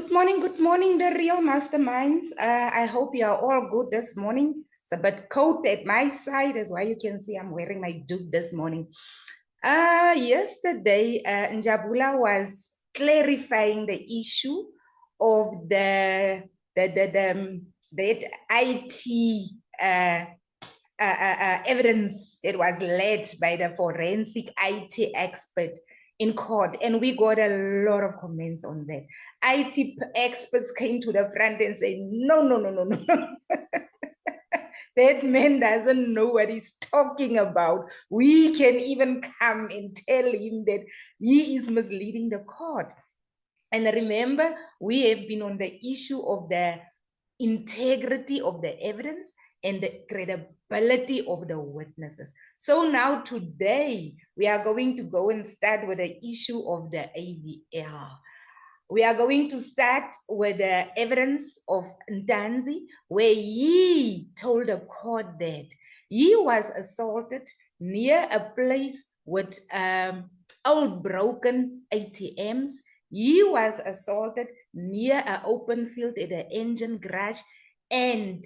good morning, the real masterminds. I hope you are all good this morning. It's a bit cold at my side, as why you can see I'm wearing my dupe this morning. Yesterday, Njabula was clarifying the issue of the IT evidence that was led by the forensic IT expert in court, and we got a lot of comments on that. IT experts came to the front and said, no, no, no, no, no. That man doesn't know what he's talking about. We can even come and tell him that he is misleading the court. And remember, we have been on the issue of the integrity of the evidence and the credibility of the witnesses. So now today, we are going to go and start with the issue of the AVL. We are going to start with the evidence of Ntanzi, where he told the court that he was assaulted near a place with old broken ATMs. He was assaulted near an open field at the engine garage, and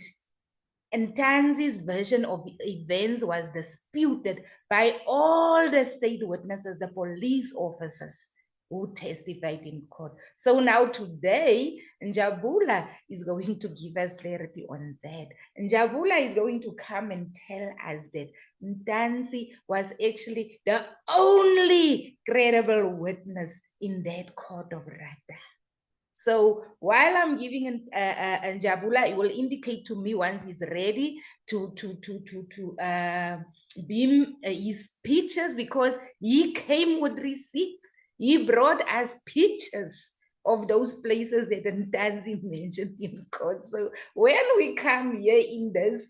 Ntanzi's version of the events was disputed by all the state witnesses, the police officers who testified in court. So now today, Njabula is going to give us clarity on that. Njabula is going to come and tell us that Ntanzi was actually the only credible witness in that court of Rada. So while I'm giving Njabula, it will indicate to me once he's ready to beam his pictures, because he came with receipts. He brought us pictures of those places that Ntanzi mentioned in court. So when we come here in this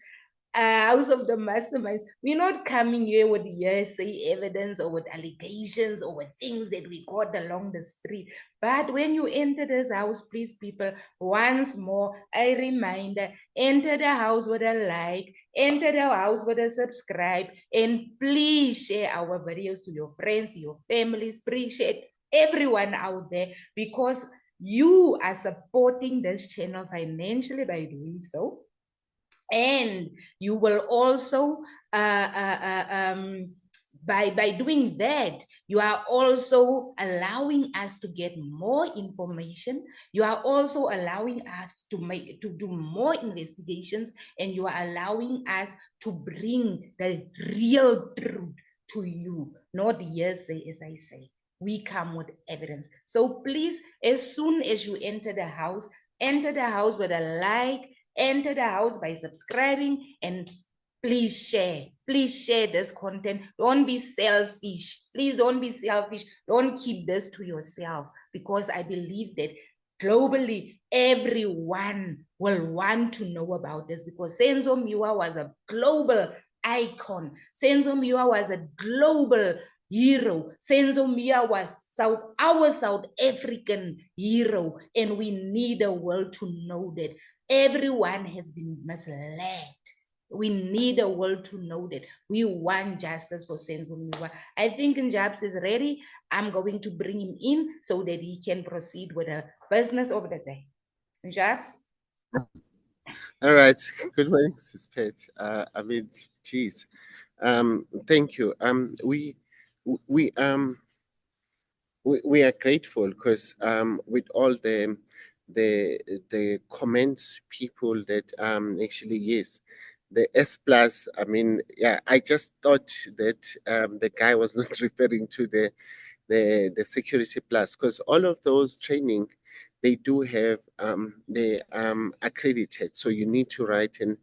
House of the Masterminds, we're not coming here with hearsay evidence or with allegations or with things that we got along the street. But when you enter this house, please, people, once more, a reminder, enter the house with a like, enter the house with a subscribe, and please share our videos to your friends, to your families. Appreciate everyone out there, because you are supporting this channel financially by doing so. And you will also, by doing that, you are also allowing us to get more information. You are also allowing us to do more investigations, and you are allowing us to bring the real truth to you, not hearsay, as I say. We come with evidence. So please, as soon as you enter the house with a like, enter the house by subscribing, and please share this content. Don't be selfish. Please don't be selfish. Don't keep this to yourself, because I believe that globally everyone will want to know about this, because Senzo Miwa was a global icon. Senzo Miwa was a global hero. Senzo Miwa was our South African hero, and we need the world to know that everyone has been misled. We need the world to know that we want justice for Senzo Miwa. I think Njabs is ready. I'm going to bring him in so that he can proceed with the business of the day. Njabs? All right. Good morning, Sis Pet. Geez. Thank you. We are grateful because with all the comments, people that actually, yes, the S plus. I mean, yeah, I just thought that the guy was not referring to the security plus, because all of those training, they do have they accredited, so you need to write an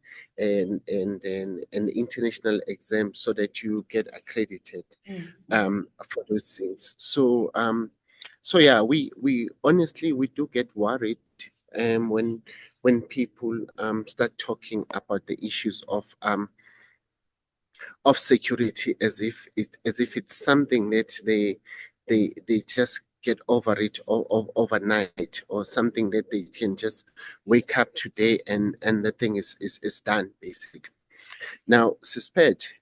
international exam so that you get accredited for those things. So yeah, we honestly, we do get worried when people start talking about the issues of security as if it's something that they just get over it overnight, or something that they can just wake up today and the thing is done, basically. Now, suspect,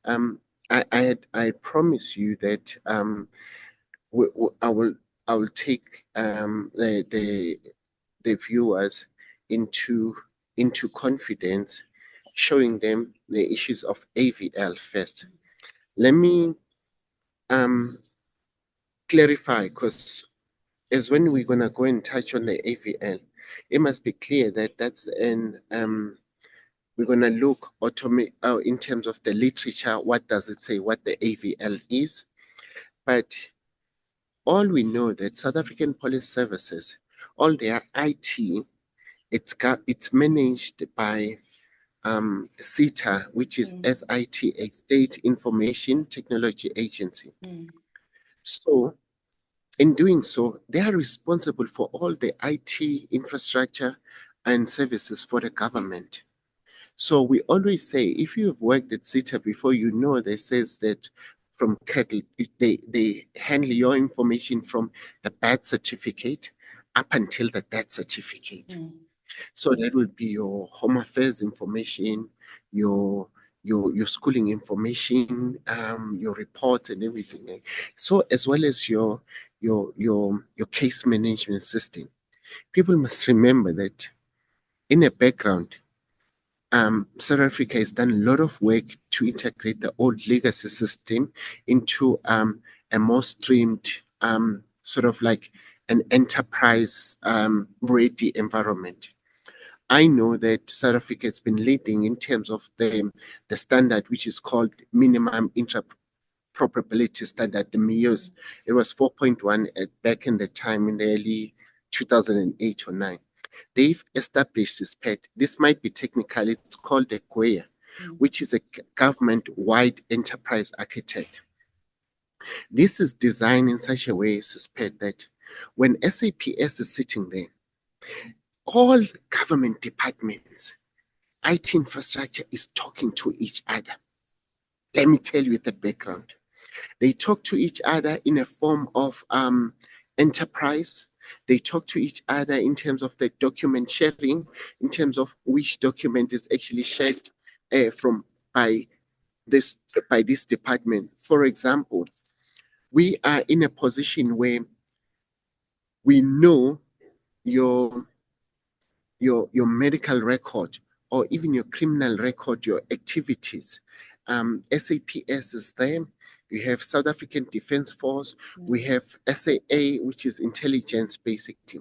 I promise you that I will take the viewers into confidence, showing them the issues of AVL first. Let me clarify, because as when we're gonna go and touch on the AVL, it must be clear that that's an we're gonna look in terms of the literature. What does it say? What the AVL is? But all we know that South African Police Services, all their IT, it's managed by SITA, which is SITA, State Information Technology Agency. So in doing so, they are responsible for all the IT infrastructure and services for the government. So we always say, if you have worked at SITA before, you know they says that from cattle, they handle your information from the birth certificate up until the death certificate. So that would be your home affairs information, your schooling information, your reports and everything. So as well as your case management system. People must remember that in the background, South Africa has done a lot of work to integrate the old legacy system into a more streamed, sort of like an enterprise ready environment. I know that South Africa has been leading in terms of the standard, which is called minimum interoperability standard, the MIOS. It was 4.1 back in the time in the early 2008 or 9. They've established this PET. This might be technical. It's called the GWEA, which is a government-wide enterprise architect. This is designed in such a way, suspect, that when SAPS is sitting there, all government departments, IT infrastructure is talking to each other. Let me tell you the background. They talk to each other in a form of enterprise. They talk to each other in terms of the document sharing, in terms of which document is actually shared by this department. For example, we are in a position where we know your medical record or even your criminal record, your activities. SAPS is there. We have South African Defence Force. We have SAA, which is intelligence, basically.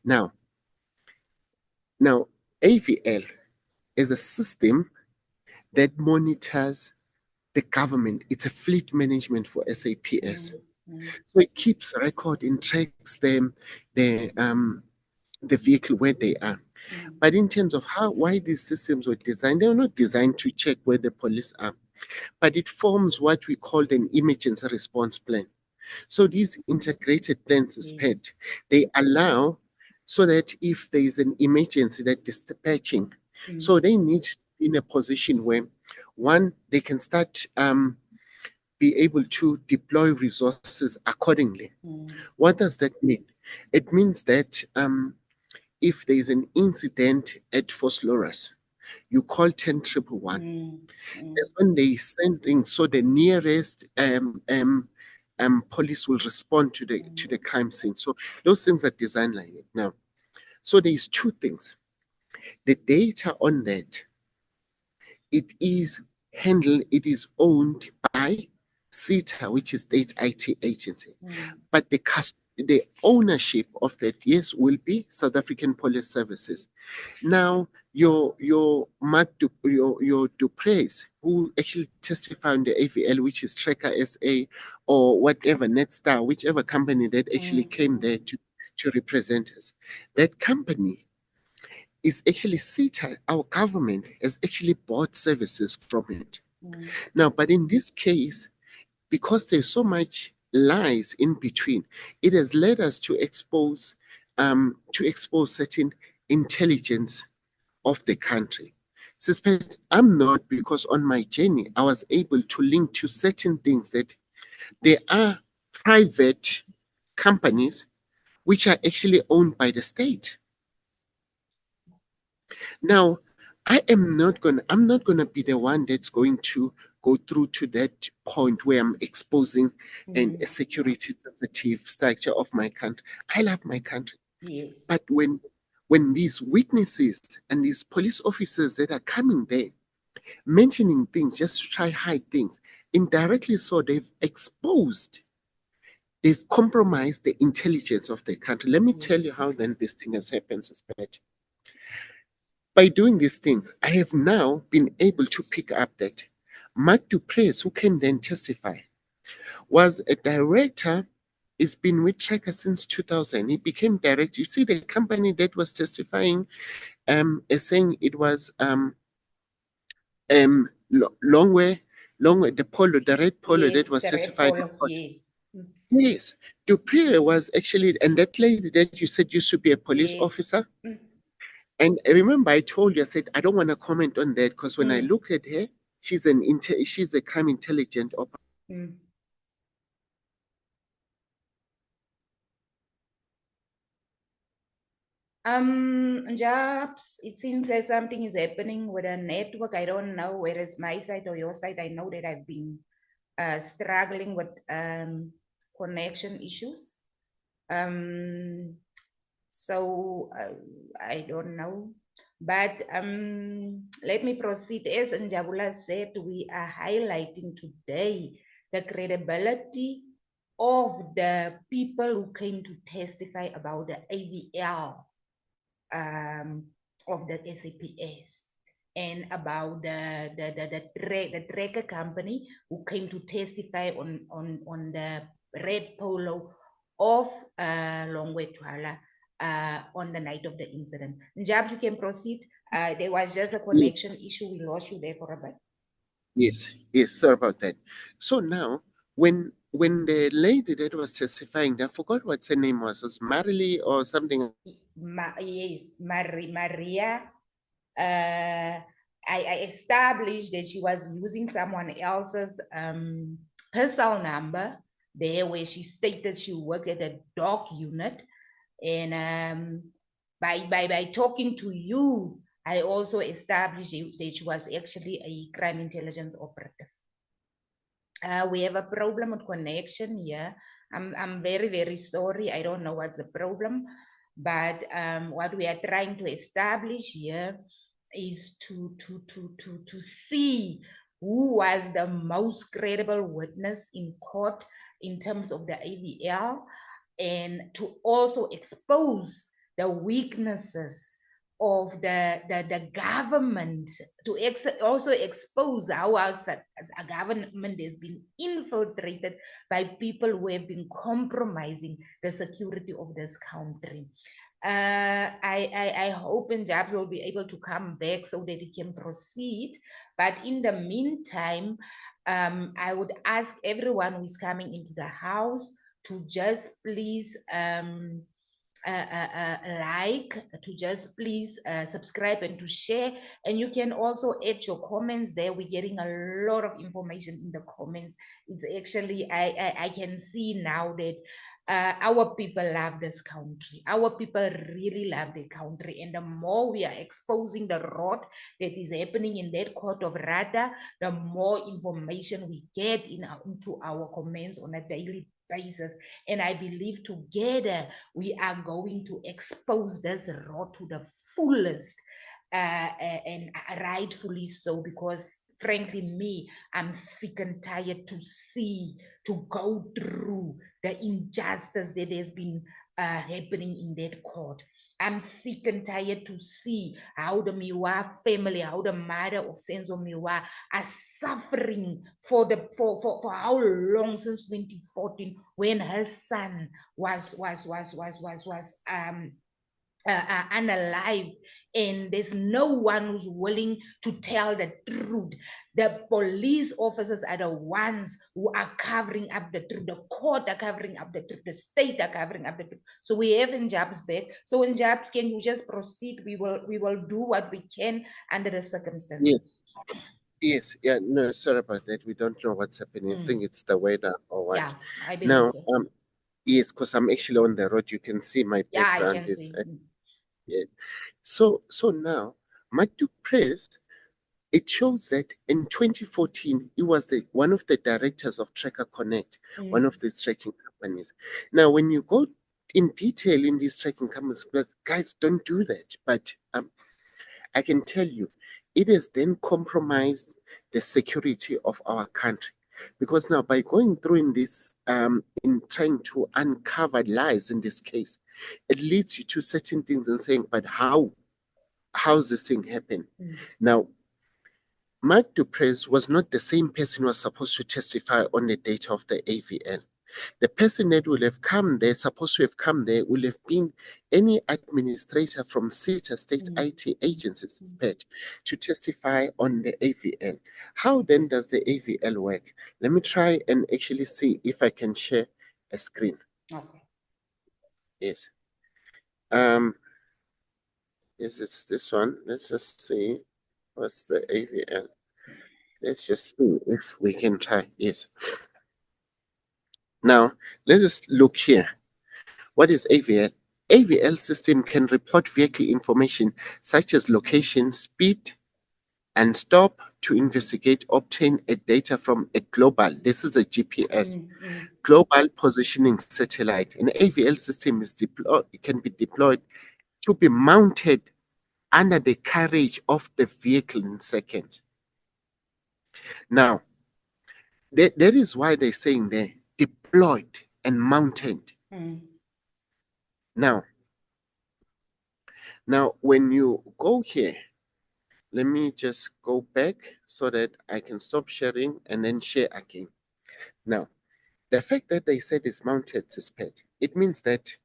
Now, AVL is a system that monitors the government. It's a fleet management for SAPS. So it keeps record and tracks the vehicle where they are. But in terms of why these systems were designed, they were not designed to check where the police are, but it forms what we call an emergency response plan. So these integrated plans is PET. They allow so that if there is an emergency that is dispatching, so they need to be in a position where, one, they can start be able to deploy resources accordingly. What does that mean? It means that if there is an incident at Vosloorus, you call 10-111. That's when they sending, so the nearest police will respond to the crime scene. So those things are designed like it. Now, so there's two things. The data on that, it is handled, it is owned by SITA, which is State IT Agency. But the ownership of that, yes, will be South African Police Services. Now, your Dupre's, who actually testify on the AVL, which is Tracker SA or whatever, Netstar, whichever company that actually came there to represent us. That company is actually SITA. Our government has actually bought services from it. Now, but in this case, because there's so much lies in between, it has led us to expose certain intelligence of the country. Suspect I'm not, because on my journey I was able to link to certain things that there are private companies which are actually owned by the state. Now, I'm not gonna be the one that's going to go through to that point where I'm exposing a security sensitive structure of my country. I love my country. Yes. But when when these witnesses and these police officers that are coming there mentioning things just to try hide things, indirectly so they've compromised the intelligence of the country. Let me tell you how then this thing has happened, Suspect. By doing these things, I have now been able to pick up that Mark du Preez, who came then testify, was a director. He's been with Tracker since 2000. He became director. You see, the company that was testifying is saying it was Longway, the red polo that Yes, was the red testified. polo, yes. Yes, du Preez was actually, and that lady that you said used to be a police Yes. officer. And I remember I told you, I said, I don't want to comment on that because when I look at her, she's a crime intelligent operator. Jobs, it seems like something is happening with a network. I don't know whether it's my side or your side. I know that I've been struggling with connection issues. So I don't know. But let me proceed. As Njabula said, we are highlighting today the credibility of the people who came to testify about the AVL of the SAPS and about the tracker company who came to testify on the red polo of Longwe Twala on the night of the incident. Njab, you can proceed. There was just a connection issue. We lost you there for a bit. Yes, sorry about that. So now, when the lady that was testifying, I forgot what her name was Marily or something. Yes, Maria. I established that she was using someone else's personal number there where she stated she worked at a dock unit. And by talking to you, I also established that she was actually a crime intelligence operative. We have a problem with connection here. I'm very, very sorry. I don't know what's the problem, but what we are trying to establish here is to see who was the most credible witness in court in terms of the AVL, and to also expose the weaknesses of the government, to also expose how as a government has been infiltrated by people who have been compromising the security of this country. I hope Njabs will be able to come back so that he can proceed. But in the meantime, I would ask everyone who is coming into the house to just please to just please subscribe and to share. And you can also add your comments there. We're getting a lot of information in the comments. It's actually, I can see now that our people love this country. Our people really love the country. And the more we are exposing the rot that is happening in that court of Rada, the more information we get into our comments on a daily basis. And I believe together we are going to expose this rot to the fullest, and rightfully so, because frankly, I'm sick and tired to go through the injustice that has been happening in that court. I'm sick and tired to see how the Miwa family, how the mother of Senzo Miwa are suffering for how long, since 2014, when her son was unalive, and there's no one who's willing to tell the truth. The police officers are the ones who are covering up the truth. The court are covering up the truth. The state are covering up the truth. So we have Njab's back. So Njab's, can you just proceed? We will do what we can under the circumstances. Yes, yeah, no, sorry about that. We don't know what's happening. I think it's the weather or what. Yeah, I believe Now, so. yes, because I'm actually on the road. You can see my background. Yeah, I can see. Yeah. So now, Mark du Preez, it shows that in 2014, he was one of the directors of Tracker Connect, one of these tracking companies. Now, when you go in detail in these tracking cameras. Guys, don't do that. But I can tell you, it has then compromised the security of our country. Because now, by going through in this, in trying to uncover lies in this case, it leads you to certain things and saying, but how's this thing happen? Now, Mark du Preez was not the same person who was supposed to testify on the data of the AVL. The person that will have come there, supposed to have come there, will have been any administrator from SETA, State IT Agencies, to testify on the AVL. How then does the AVL work? Let me try and actually see if I can share a screen. Okay. Yes. Yes, it's this one. Let's just see. What's the AVL? Let's just see if we can try. Yes. Now, let's just look here. What is AVL? AVL system can report vehicle information such as location, speed, and stop to investigate, obtain a data from a global, this is a GPS, global positioning satellite. An AVL system is deployed, can be deployed to be mounted under the carriage of the vehicle in seconds. Now, that is why they're saying they're deployed and mounted. Now, when you go here, let me just go back so that I can stop sharing and then share again. Now, the fact that they said it's mounted to SPED, it means that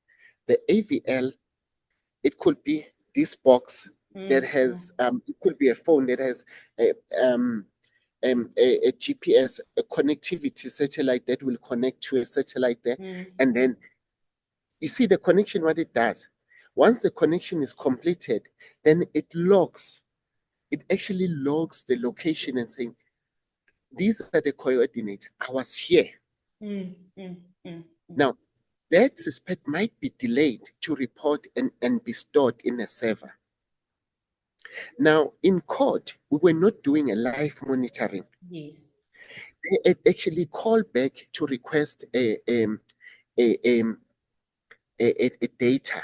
the AVL, it could be this box that has, it could be a phone that has a GPS, a connectivity satellite that will connect to a satellite there. And then you see the connection, what it does. Once the connection is completed, then it logs. It actually logs the location and saying, these are the coordinates. I was here. Now, that suspect might be delayed to report and be stored in a server. Now, in court, we were not doing a live monitoring. Yes. They actually called back to request a data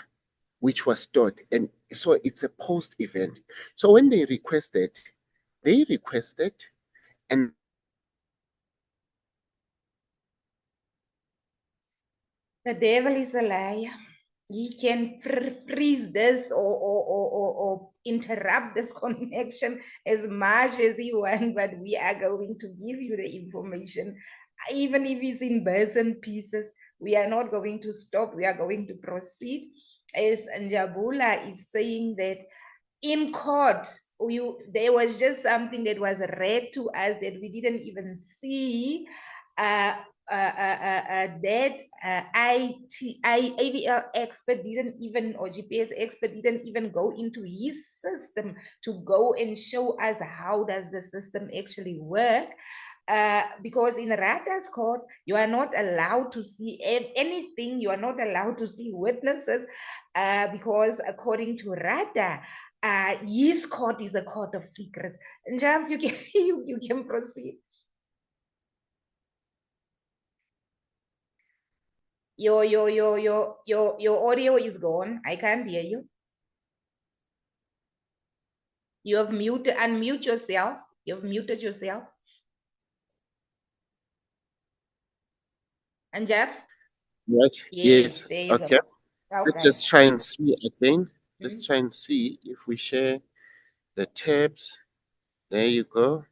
which was stored, and so it's a post event. So when they requested, and the devil is a liar. He can freeze this or interrupt this connection as much as he wants, but we are going to give you the information. Even if it's in bits and pieces, we are not going to stop. We are going to proceed. As Njabula is saying that in court, there was just something that was read to us that we didn't even see. That AVL expert didn't even, or GPS expert didn't even go into his system to go and show us how does the system actually work. Because in Rada's court, you are not allowed to see anything. You are not allowed to see witnesses because according to Rada, his court is a court of secrets. And James, you can you can proceed. Your audio is gone. I can't hear you. You have unmute yourself. You've muted yourself. And Jabs? Yes. There you Okay. go. Let's just try and see again. Let's try and see if we share the tabs. There you go.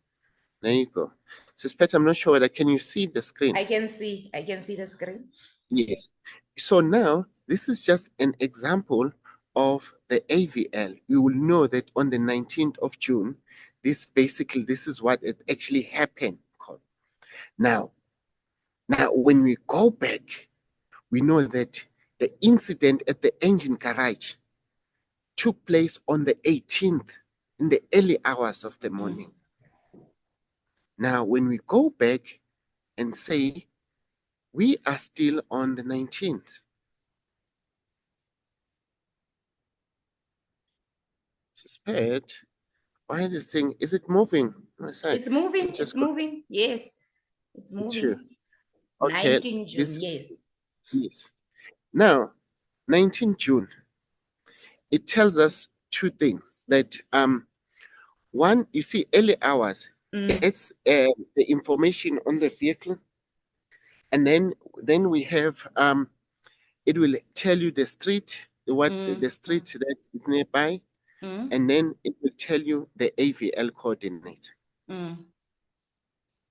There you go. Suspect, I'm not sure whether, can you see the screen? I can see the screen. Yes. So now, this is just an example of the AVL. You will know that on the 19th of June, this is what it actually happened. Now, when we go back, we know that the incident at the engine garage took place on the 18th in the early hours of the morning. Now, when we go back and say we are still on the 19th, suspect, why is this thing, is it moving? It's moving, it's moving, yes. It's moving. Okay, 19 June, yes. Yes. Now, 19 June, it tells us two things. That one, you see, early hours, it's the information on the vehicle, and then we have it will tell you the street, the street that is nearby, and then it will tell you the AVL coordinate.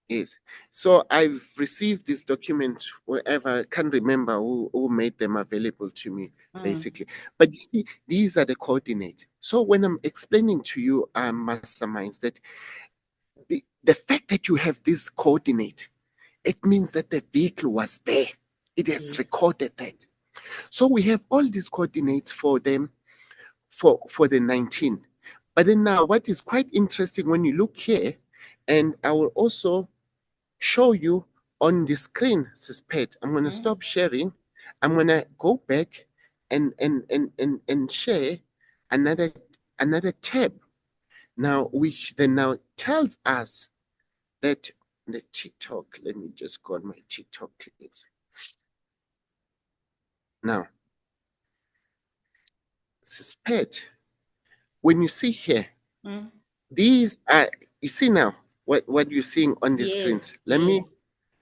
Yes. So I've received this document wherever, I can't remember who made them available to me, basically. But you see, these are the coordinates. So when I'm explaining to you, masterminds, that the fact that you have this coordinate, it means that the vehicle was there. It has recorded that. So we have all these coordinates for them for the 19. But then now what is quite interesting when you look here, and I will also show you on the screen, Suspect. I'm going to stop sharing. I'm going to go back and share another tab now, which then now tells us that the TikTok, let me just go on my TikTok clips. Now, Suspect, when you see here, these are, you see now what you're seeing on the screens. Let me,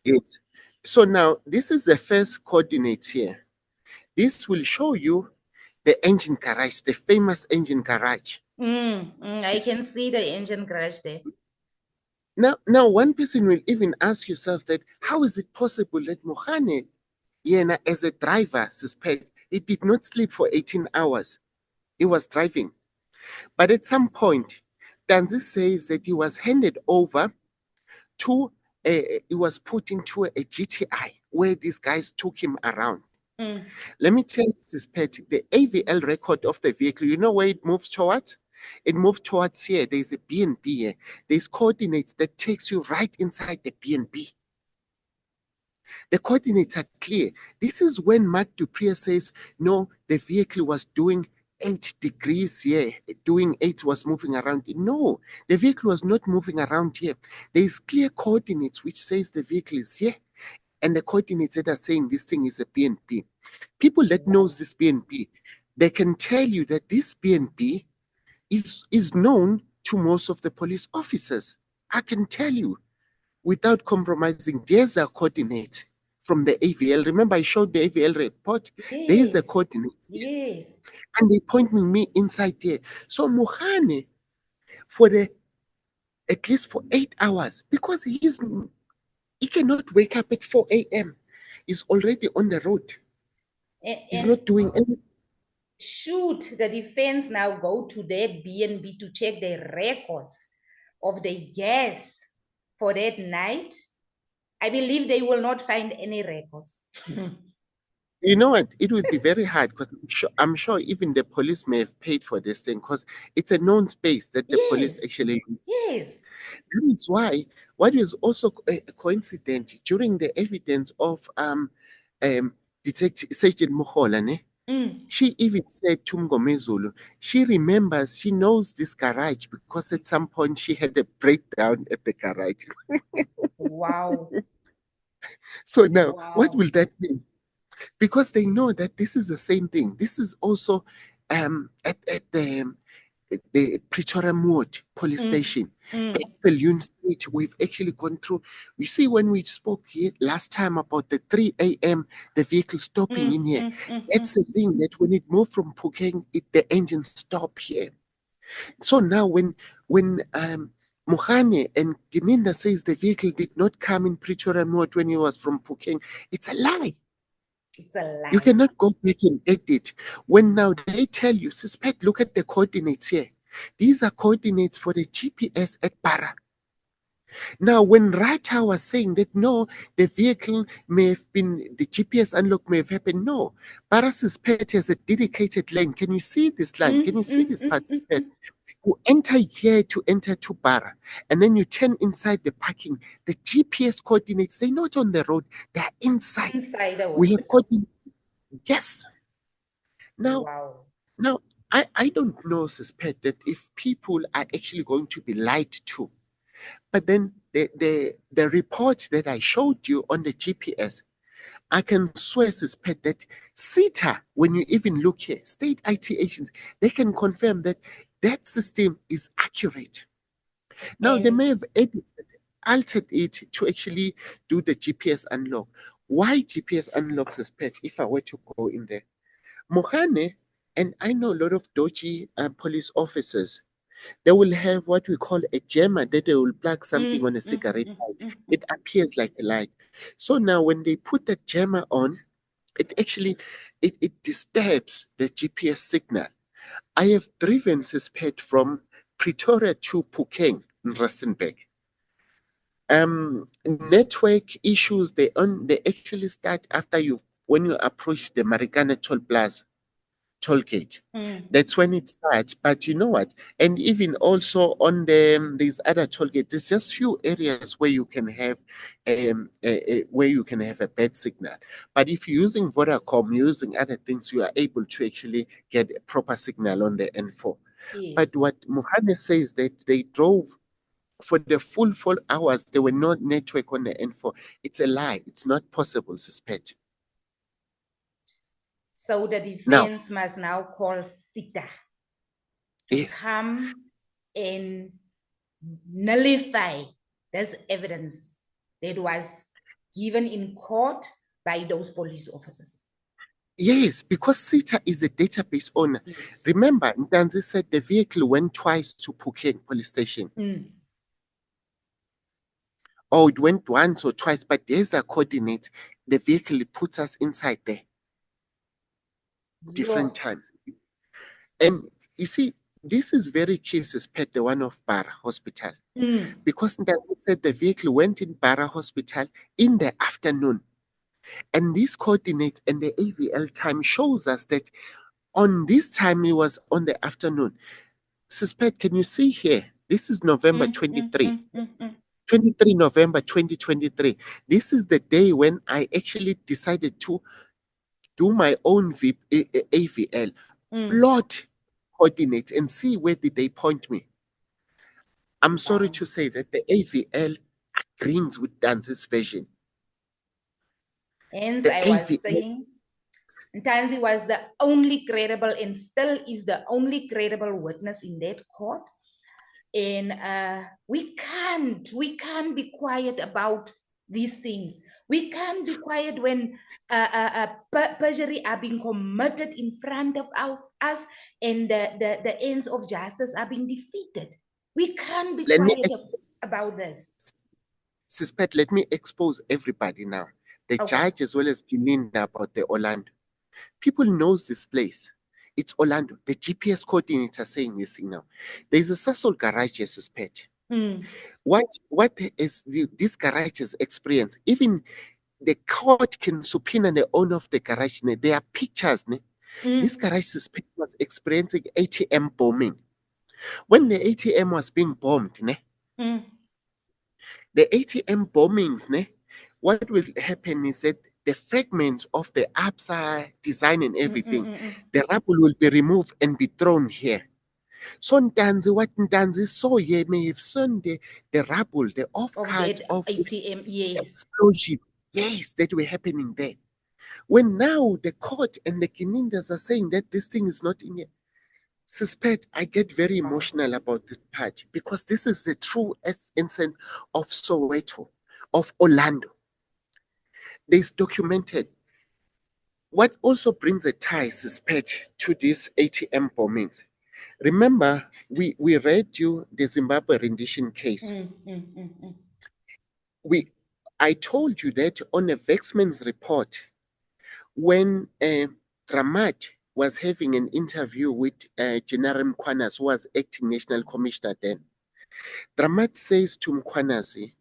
yes. So now this is the first coordinate here. This will show you the engine garage, the famous engine garage. I can see the engine garage there. Now one person will even ask yourself that, how is it possible that Mohane, Yena, as a driver, Suspect, he did not sleep for 18 hours. He was driving. But at some point, Tanzi says that he was handed over to, he was put into a GTI where these guys took him around. Let me tell you this, Pat, the AVL record of the vehicle, you know where it moves towards? It moves towards here. There's a BNB here. There's coordinates that takes you right inside the BNB. The coordinates are clear. This is when Mark Dupree says, no, the vehicle was doing 8 degrees here, doing 8 was moving around. No, the vehicle was not moving around here. There is clear coordinates which says the vehicle is here, and the coordinates that are saying this thing is a BNB. People that knows this BNB, they can tell you that this BNB is known to most of the police officers. I can tell you without compromising, there's a coordinate from the AVL. Remember, I showed the AVL report. There is the coordinate. Yes. And they pointing me inside there. So Mohane, at least for 8 hours, because he cannot wake up at 4 a.m. He's already on the road. He's not doing anything. Should the defense now go to their BNB to check the records of the gas for that night, I believe they will not find any records. You know what? It would be very hard because I'm sure even the police may have paid for this thing because it's a known space that the police actually use. Yes. That is why what is also a coincident during the evidence of Detective Sergeant Moholane, she even said to Mngomezulu, she remembers, she knows this garage because at some point she had a breakdown at the garage. Wow. So now, what will that mean? Because they know that this is the same thing. This is also at the Pretoria Mood police station, Viljoen Street. We've actually gone through. You see, when we spoke here last time about the 3 a.m., the vehicle stopping in here, that's the thing that when it moved from Phokeng, the engine stopped here. So now when Mohane and Gininda says the vehicle did not come in Pretoria Mood when he was from Phokeng, it's a lie. It's a lie. You cannot go back and edit. When now they tell you, Suspect, look at the coordinates here. These are coordinates for the GPS at Para. Now, when Rata was saying that no, the vehicle may have been, the GPS unlock may have happened, no. Para Suspect has a dedicated lane. Can you see this line? Can you see this part, Suspect? You enter here to enter to Bara, and then you turn inside the parking. The GPS coordinates, they're not on the road, they're inside. Inside the We have coordinates. Yes. Now, now I don't know, Suspect, that if people are actually going to be lied to. But then the report that I showed you on the GPS, I can swear, suspect that SETA, when you even look here, state IT agents, they can confirm that that system is accurate. Now, they may have altered it to actually do the GPS unlock. Why GPS unlock, suspect, if I were to go in there? Mohane, and I know a lot of dodgy police officers, they will have what we call a jammer that they will plug something on a cigarette light. It appears like a light. So now when they put the jammer on, it actually it disturbs the GPS signal. I have driven suspect from Pretoria to Pukeng in Rustenburg. Network issues they actually start after when you approach the Marikana toll plaza toll gate. That's when it starts. But you know what? And even also on these other toll gates, there's just few areas where you can have a bad signal. But if you're using Vodacom, using other things, you are able to actually get a proper signal on the N4. Yes. But what Muhammad says that they drove for the full 4 hours, there were no network on the N4. It's a lie. It's not possible, suspect. So the defense must now call SETA to come and nullify this evidence that was given in court by those police officers. Yes, because SETA is a database owner. Yes. Remember, Ntanzi said the vehicle went twice to Pukeng police station. Oh, it went once or twice, but there's a coordinate. The vehicle puts us inside there. Different times. And you see, this is very key, suspect the one of Bara Hospital. Because Ntanzi said the vehicle went in Bara Hospital in the afternoon. And these coordinates and the AVL time shows us that on this time it was on the afternoon. Suspect, can you see here? This is November 23. 23 November 2023. This is the day when I actually decided to do my own AVL, plot coordinates and see where did they point me. I'm sorry to say that the AVL agrees with Ntanzi's version. Hence, I was saying Ntanzi was the only credible and still is the only credible witness in that court. And we can't be quiet about these things. We can't be quiet when perjury are being committed in front of us and the ends of justice are being defeated. We can't be quiet about this. Suspect, let me expose everybody now. The judge as well as Gininda about the Orlando. People knows this place. It's Orlando. The GPS coordinates are saying this thing now. There's a Sasol garage, suspect. What is this garage's experience? Even the court can subpoena the owner of the garage. There are pictures. This garage suspect was experiencing ATM bombing. When the ATM was being bombed, the ATM bombings, what will happen is that the fragments of the ABSA design and everything, the rubble will be removed and be thrown here. So what Ntanzi saw here may have seen the rubble, the off-cut of ATM, explosion, that were happening there. When now the court and the Ginindas are saying that this thing is not in here, suspect, I get very emotional about this part because this is the true incident of Soweto, of Orlando. There's documented. What also brings a tie, suspect, to this ATM bombings. Remember, we read you the Zimbabwe rendition case. I told you that on a Vexman's report, when Dramat was having an interview with General Mkhwanazi, who was acting national commissioner then, Dramat says to Mkhwanazi,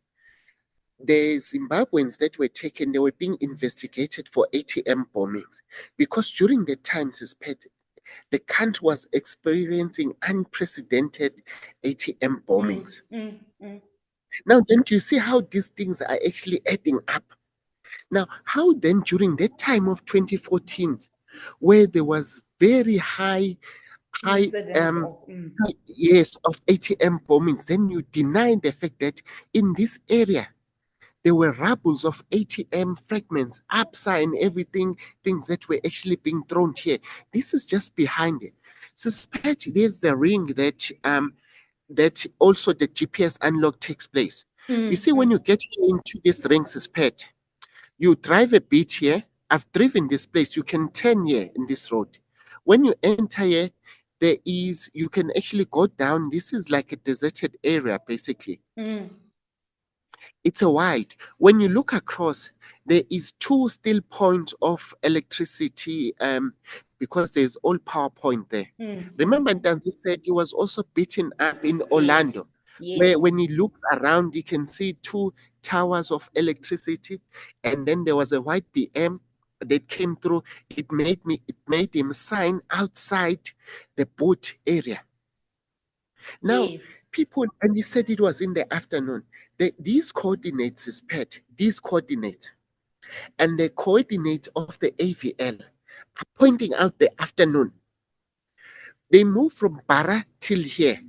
the Zimbabweans that were taken, they were being investigated for ATM bombings because during the time, suspect, the country was experiencing unprecedented ATM bombings. Now, don't you see how these things are actually adding up? Now, how then during that time of 2014, where there was very high of ATM bombings, then you deny the fact that in this area, there were rubbles of ATM fragments, upside and everything, things that were actually being thrown here. This is just behind it. Suspect there's the ring that also the GPS unlock takes place. You see, when you get into this ring, suspect, you drive a bit here. I've driven this place. You can turn here in this road. When you enter here, you can actually go down. This is like a deserted area, basically. It's a wild. When you look across, there is two still points of electricity because there's all power point there. Remember, Danzi said he was also beaten up in Orlando, where when he looks around, he can see two towers of electricity, and then there was a white BM that came through. It made him sign outside the boat area. Now, people, and he said it was in the afternoon. These coordinates is pet, these coordinates, and the coordinate of the AVL are pointing out the afternoon. They move from Bara till here.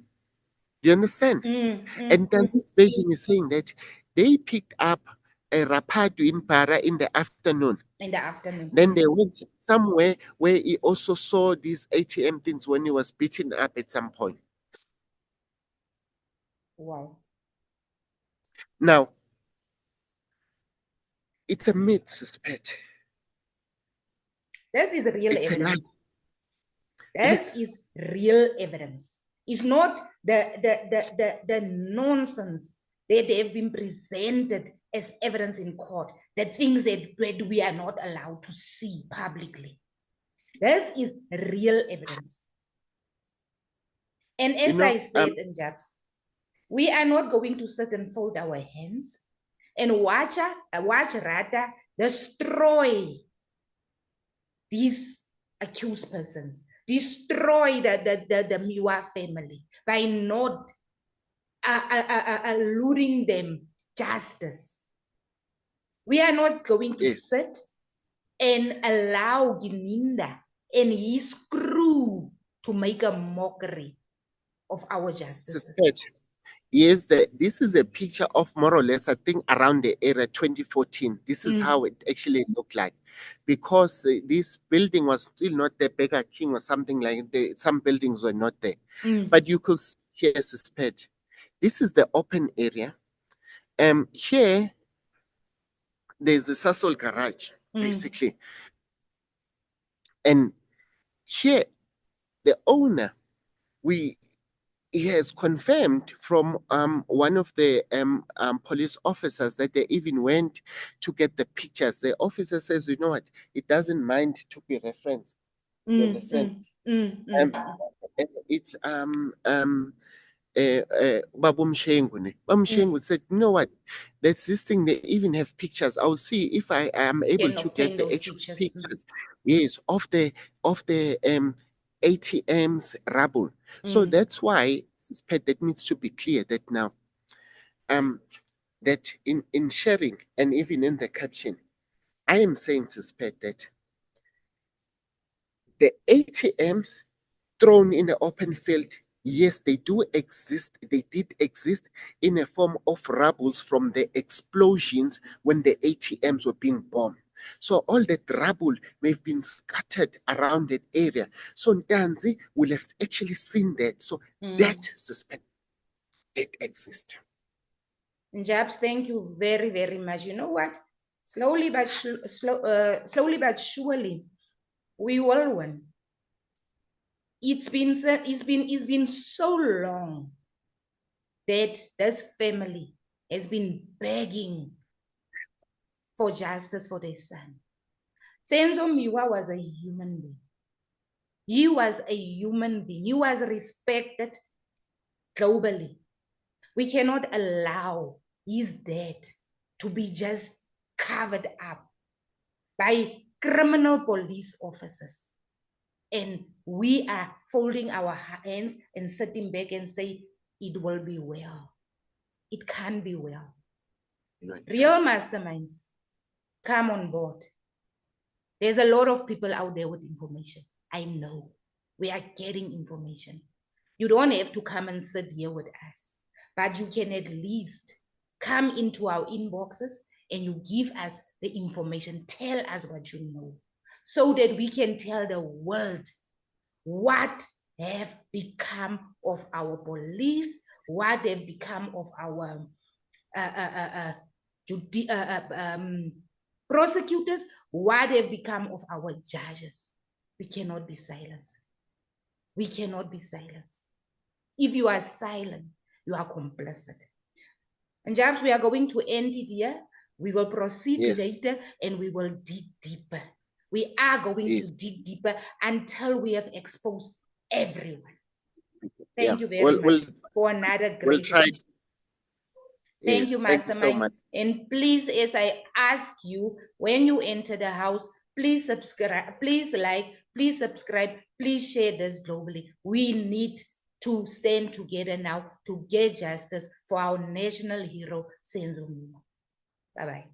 You understand? And then this version is saying that they picked up a Rapadu in Bara in the afternoon. Then they went somewhere where he also saw these ATM things when he was beaten up at some point. Wow. Now, it's a myth, suspect. This is real evidence. This is real evidence. It's not the nonsense that have been presented as evidence in court, the things that we are not allowed to see publicly. This is real evidence. And as I said, Njabs, we are not going to sit and fold our hands and watch rather destroy these accused persons, destroy the Miwa family by not alluding them justice. We are not going to sit and allow Gininda and his crew to make a mockery of our justice. Yes, this is a picture of more or less, I think, around the era 2014. This is how it actually looked like. Because this building was still not the Burger King or something like that. Some buildings were not there. But you could see here, suspect, this is the open area. Here, there's the Sasol garage, basically. And here, the owner, he has confirmed from one of the police officers that they even went to get the pictures. The officer says, you know what, it doesn't mind to be referenced. You understand? It's Babu Mshengu. Babu Mshengu said, you know what, that's this thing, they even have pictures. I'll see if I am able to get the actual pictures. Yes, of the ATM's rubble. So that's why, suspect, that needs to be clear that now that in sharing and even in the caption, I am saying, suspect, that the ATMs thrown in the open field, yes, they do exist. They did exist in a form of rubbles from the explosions when the ATMs were being bombed. So all that rubble may have been scattered around that area. So Ntanzi will have actually seen that. So that suspect, it exists. Njabs, thank you very, very much. You know what? Slowly but surely, we will win. It's been so long that this family has been begging for justice for their son. Senzo Miwa was a human being. He was a human being. He was respected globally. We cannot allow his death to be just covered up by criminal police officers. And we are folding our hands and sitting back and say, it will be well. It can be well. Real masterminds, come on board. There's a lot of people out there with information. I know. We are getting information. You don't have to come and sit here with us, but you can at least come into our inboxes and you give us the information. Tell us what you know so that we can tell the world what have become of our police, what have become of our prosecutors, what have become of our judges. We cannot be silenced. We cannot be silenced. If you are silent, you are complicit. And Jabs, we are going to end it here. We will proceed later and we will dig deeper. We are going to dig deeper until we have exposed everyone. Thank you very much for another great session. Thank you, Mastermind. So and please, as I ask you, when you enter the house, please subscribe, please like, please subscribe, please share this globally. We need to stand together now to get justice for our national hero, Senzo Mima. Bye-bye.